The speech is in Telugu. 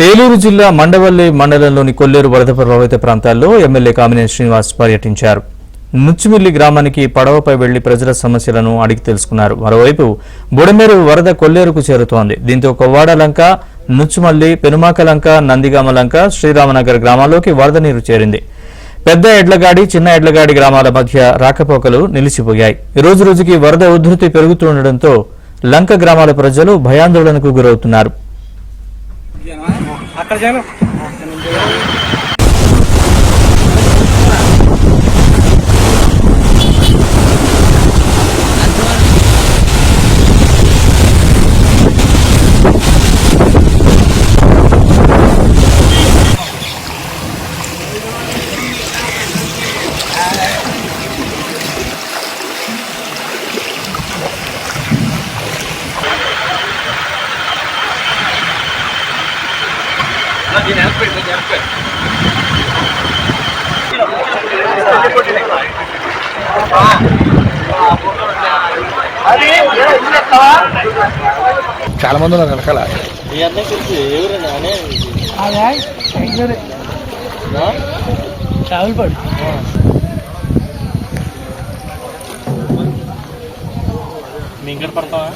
ఏలూరు జిల్లా మండవల్లి మండలంలోని కొల్లేరు వరద ప్రభావిత ప్రాంతాల్లో ఎమ్మెల్యే కామినేని శ్రీనివాస్ పర్యటించారు. నుచ్చిమిల్లి గ్రామానికి పడవపై వెళ్లి ప్రజల సమస్యలను అడిగి తెలుసుకున్నారు. మరోవైపు బుడమేరు వరద కొల్లేరుకు చేరుతోంది. దీంతో కొవ్వాడలంక, నుచ్చిమల్లి, పెనుమాకలంక, నందిగామలంక, శ్రీరామనగర్ గ్రామాల్లోకి వరద నీరు చేరింది. పెద్ద ఎడ్లగాడి, చిన్న ఎడ్లగాడి గ్రామాల మధ్య రాకపోకలు నిలిచిపోయాయి. రోజురోజుకి వరద ఉధృతి పెరుగుతుండటంతో లంక గ్రామాల ప్రజలు భయాందోళనకు గురవుతున్నారు. చాలా మంది ఉన్నారు వెనకాల. మీ ఇంకడ పడతావా?